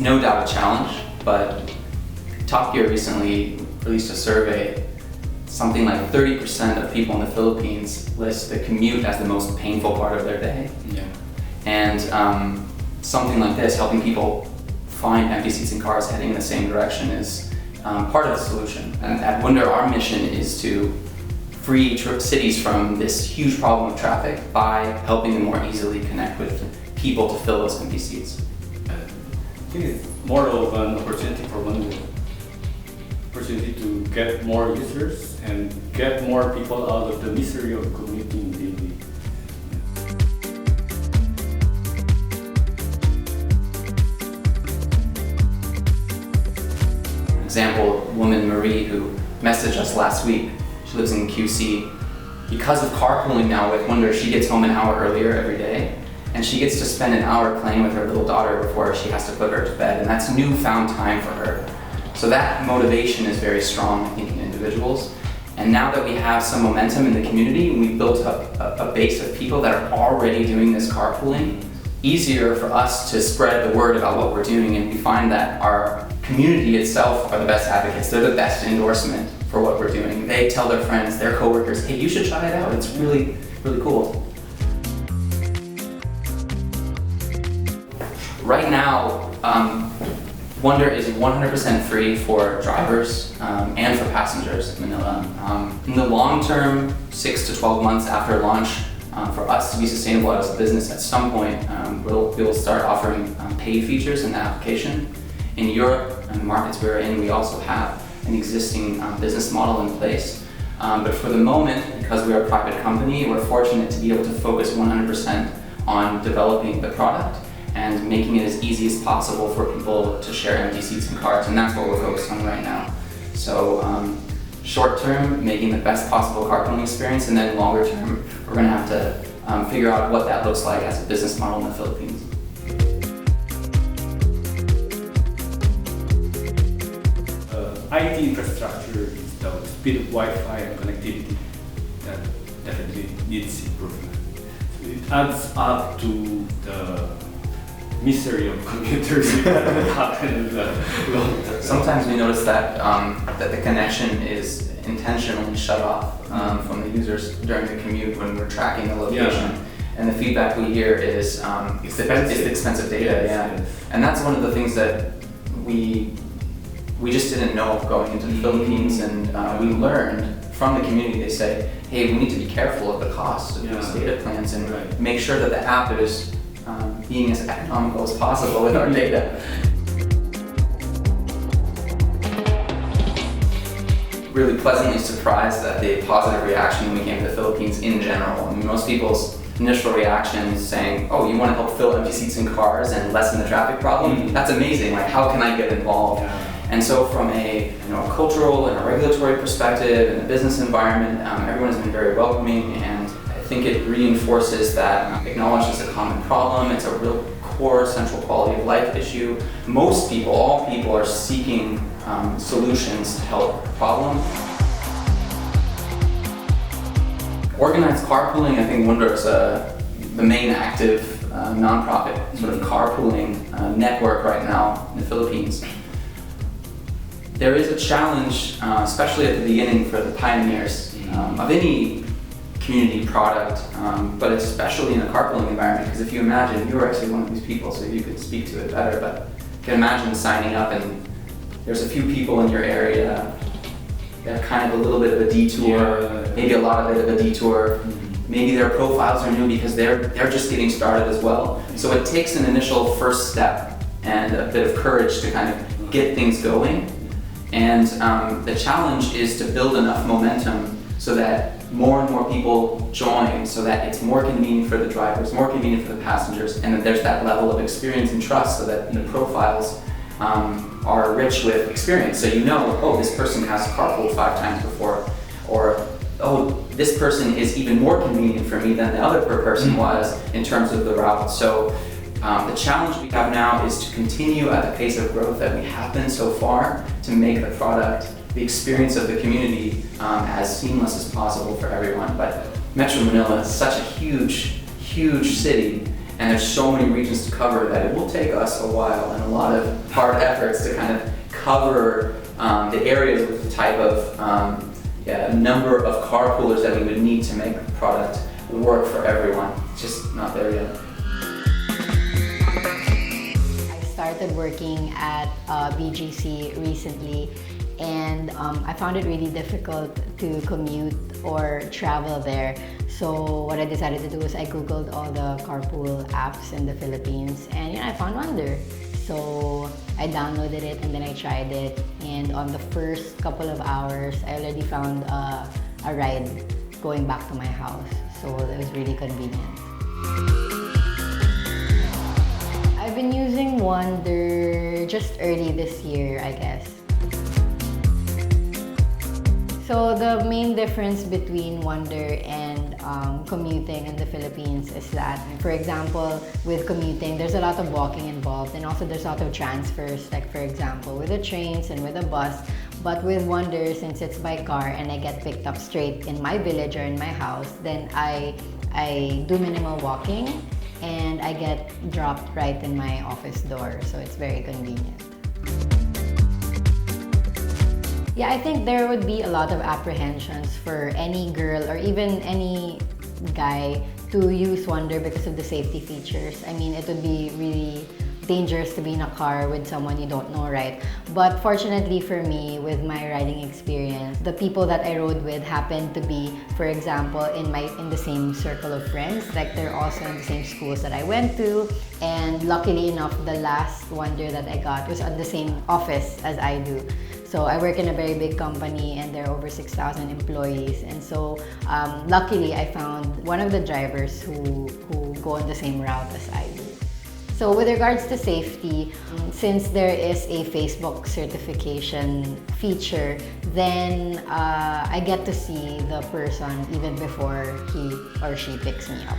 no doubt a challenge, but Top Gear recently released a survey. Something like 30% of people in the Philippines list the commute as the most painful part of their day. Yeah. And something like this, helping people find empty seats in cars heading in the same direction, is part of the solution. And at Wunder, our mission is to free cities from this huge problem of traffic by helping them more easily connect with people to fill those empty seats. I think it's more of an opportunity for Wunder. Opportunity to get more users and get more people out of the misery of commuting daily. Example, woman Marie, who messaged us last week. She lives in QC. Because of carpooling now with Wunder, she gets home an hour earlier every day, and she gets to spend an hour playing with her little daughter before she has to put her to bed, and that's newfound time for her. So that motivation is very strong, I think, in individuals. And now that we have some momentum in the community, and we've built up a base of people that are already doing this carpooling, easier for us to spread the word about what we're doing, and we find that our community itself are the best advocates. They're the best endorsement for what we're doing. They tell their friends, their coworkers, hey, you should try it out. It's really, really cool. Right now, Wunder is 100% free for drivers and for passengers in Manila. In the long term, 6 to 12 months after launch, for us to be sustainable as a business, at some point, we'll start offering paid features in the application. In Europe and the markets we're in, we also have an existing business model in place. But for the moment, because we're a private company, we're fortunate to be able to focus 100% on developing the product and making it as easy as possible for people to share empty seats in cars, and that's what we're focused on right now. So short term, making the best possible carpooling experience, and then longer term, we're going to have to figure out what that looks like as a business model in the Philippines. IT infrastructure is the speed of Wi-Fi and connectivity that definitely needs improvement. So it adds up to the misery of commuters that happen in the long term. Sometimes we notice that that the connection is intentionally shut off from the users during the commute when we're tracking the location. Yeah. And the feedback we hear is it's the expensive data. Yes. And that's one of the things that we just didn't know going into the Philippines, and we learned from the community. They say, hey, we need to be careful of the cost of these data plans and make sure that the app is being as economical as possible with our data. Really pleasantly surprised at the positive reaction when we came to the Philippines in general. I mean, most people's initial reaction is saying, oh, you want to help fill empty seats in cars and lessen the traffic problem? That's amazing, like how can I get involved? And so from a cultural and a regulatory perspective and a business environment, everyone has been very welcoming, and I think it reinforces that acknowledged as a common problem. It's a real core central quality of life issue. Most people, all people, are seeking solutions to help the problem. Organized carpooling, I think Wunder is the main active nonprofit sort of carpooling network right now in the Philippines. There is a challenge, especially at the beginning for the pioneers of any community product, but especially in a carpooling environment, because if you imagine, you were actually one of these people, so you could speak to it better, but you can imagine signing up and there's a few people in your area that have kind of a little bit of a detour, maybe a lot of it of a detour. Maybe their profiles are new because they're just getting started as well. So it takes an initial first step and a bit of courage to kind of get things going. And the challenge is to build enough momentum so that more and more people join, so that it's more convenient for the drivers, more convenient for the passengers, and that there's that level of experience and trust so that the profiles are rich with experience. So you know, oh, this person has carpooled 5 times before, or oh, this person is even more convenient for me than the other person was in terms of the route. So the challenge we have now is to continue at the pace of growth that we have been so far to make the product, the experience of the community as seamless as possible for everyone. But Metro Manila is such a huge, huge city, And there's so many regions to cover that it will take us a while and a lot of hard efforts to kind of cover the areas with the type of number of carpoolers that we would need to make the product work for everyone. It's just not there yet. I started working at BGC recently, and I found it really difficult to commute or travel there. So what I decided to do is I googled all the carpool apps in the Philippines, and I found Wunder. So I downloaded it and then I tried it, and on the first couple of hours I already found a ride going back to my house. So it was really convenient. I've been using Wunder just early this year, I guess. So the main difference between Wunder and commuting in the Philippines is that, for example, with commuting, there's a lot of walking involved, and also there's a lot of transfers, like for example, with the trains and with a bus. But with Wunder, since it's by car and I get picked up straight in my village or in my house, then I do minimal walking and I get dropped right in my office door, so it's very convenient. Yeah, I think there would be a lot of apprehensions for any girl or even any guy to use Wunder because of the safety features. I mean, it would be really dangerous to be in a car with someone you don't know, right? But fortunately for me, with my riding experience, the people that I rode with happened to be, for example, in the same circle of friends. Like they're also in the same schools that I went to, and luckily enough, the last Wunder that I got was at the same office as I do. So I work in a very big company and there are over 6,000 employees, and so luckily I found one of the drivers who go on the same route as I do. So with regards to safety, since there is a Facebook certification feature, then I get to see the person even before he or she picks me up.